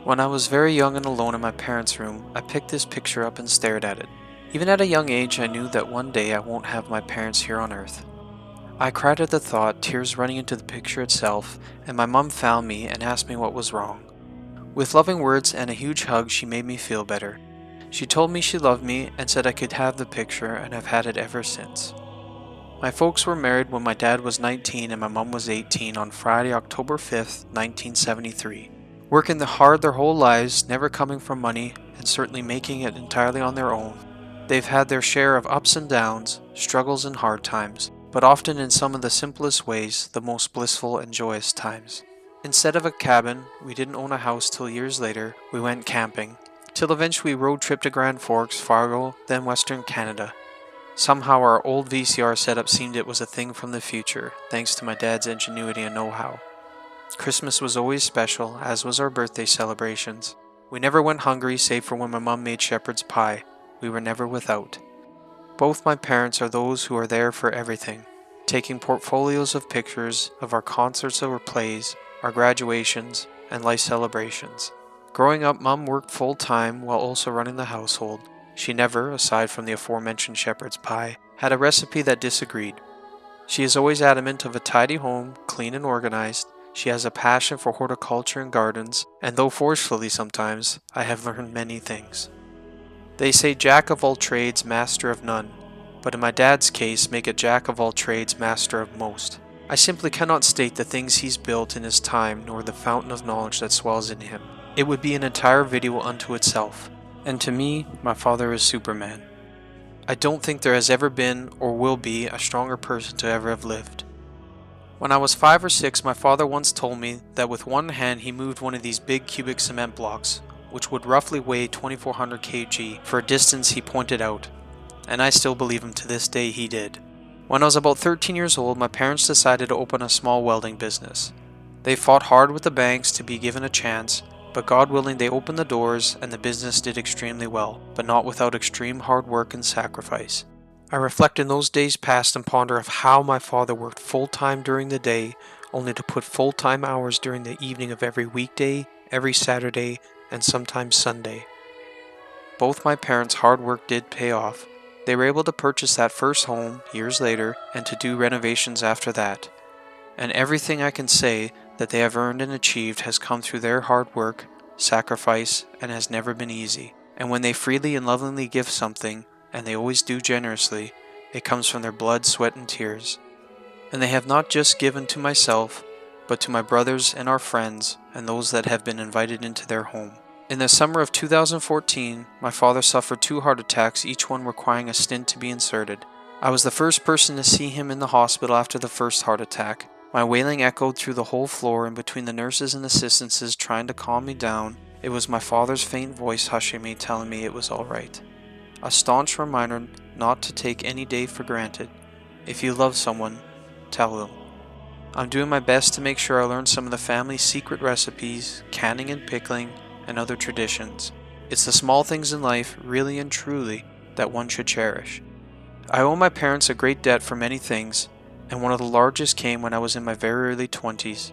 When I was very young and alone in my parents' room, I picked this picture up and stared at it. Even at a young age, I knew that one day I won't have my parents here on earth. I cried at the thought, tears running into the picture itself, and my mom found me and asked me what was wrong. With loving words and a huge hug, she made me feel better. She told me she loved me and said I could have the picture, and I've had it ever since. My folks were married when my dad was 19 and my mom was 18 on Friday, October 5th, 1973. Working hard their whole lives, never coming from money, and certainly making it entirely on their own. They've had their share of ups and downs, struggles and hard times, but often in some of the simplest ways, the most blissful and joyous times. Instead of a cabin, we didn't own a house till years later, we went camping, till eventually we road tripped to Grand Forks, Fargo, then Western Canada. Somehow our old VCR setup seemed it was a thing from the future, thanks to my dad's ingenuity and know-how. Christmas was always special, as was our birthday celebrations. We never went hungry save for when my mom made shepherd's pie. We were never without. Both my parents are those who are there for everything, taking portfolios of pictures of our concerts or plays, our graduations, and life celebrations. Growing up, Mom worked full-time while also running the household. She never, aside from the aforementioned shepherd's pie, had a recipe that disagreed. She is always adamant of a tidy home, clean and organized. She has a passion for horticulture and gardens, and though forcefully sometimes, I have learned many things. They say jack of all trades, master of none, but in my dad's case, make a jack of all trades, master of most. I simply cannot state the things he's built in his time, nor the fountain of knowledge that swells in him. It would be an entire video unto itself, and to me, my father is Superman. I don't think there has ever been, or will be, a stronger person to ever have lived. When I was 5 or 6, my father once told me that with one hand he moved one of these big cubic cement blocks, which would roughly weigh 2400 kg, for a distance he pointed out, and I still believe him to this day he did. When I was about 13 years old, my parents decided to open a small welding business. They fought hard with the banks to be given a chance, but God willing they opened the doors and the business did extremely well, but not without extreme hard work and sacrifice. I reflect in those days past and ponder of how my father worked full-time during the day, only to put full-time hours during the evening of every weekday, every Saturday, and sometimes Sunday. Both my parents' hard work did pay off. They were able to purchase that first home years later and to do renovations after that. And everything I can say that they have earned and achieved has come through their hard work, sacrifice, and has never been easy. And when they freely and lovingly give something, and they always do generously, it comes from their blood, sweat, and tears. And they have not just given to myself, but to my brothers and our friends, and those that have been invited into their home. In the summer of 2014, my father suffered 2 heart attacks, each one requiring a stent to be inserted. I was the first person to see him in the hospital after the first heart attack. My wailing echoed through the whole floor, and between the nurses and assistants trying to calm me down, it was my father's faint voice hushing me, telling me it was all right. A staunch reminder not to take any day for granted. If you love someone, tell them. I'm doing my best to make sure I learn some of the family's secret recipes, canning and pickling, and other traditions. It's the small things in life, really and truly, that one should cherish. I owe my parents a great debt for many things, and one of the largest came when I was in my very early 20s.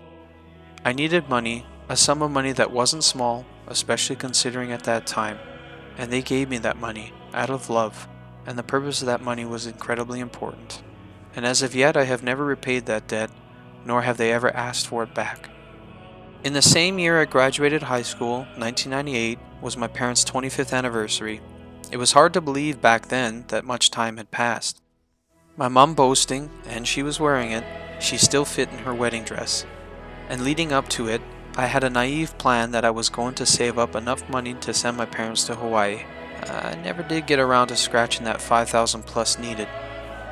I needed money, a sum of money that wasn't small, especially considering at that time, and they gave me that money, out of love, and the purpose of that money was incredibly important. And as of yet I have never repaid that debt, nor have they ever asked for it back. In the same year I graduated high school, 1998, was my parents' 25th anniversary. It was hard to believe back then that much time had passed. My mom boasting, and she was wearing it, she still fit in her wedding dress. And leading up to it, I had a naive plan that I was going to save up enough money to send my parents to Hawaii. I never did get around to scratching that $5,000 plus needed.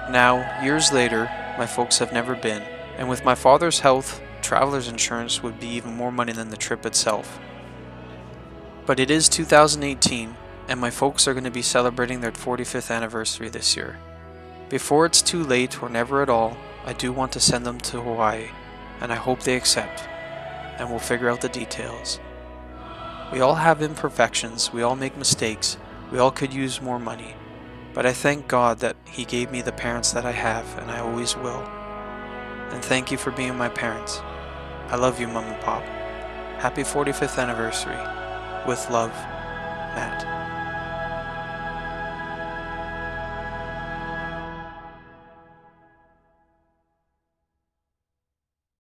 Now, years later, my folks have never been, and with my father's health, traveler's insurance would be even more money than the trip itself. But it is 2018, and my folks are going to be celebrating their 45th anniversary this year. Before it's too late or never at all, I do want to send them to Hawaii, and I hope they accept, and we'll figure out the details. We all have imperfections, we all make mistakes, we all could use more money, but I thank God that He gave me the parents that I have, and I always will. And thank you for being my parents. I love you, Mom and Pop. Happy 45th anniversary. With love, Matt.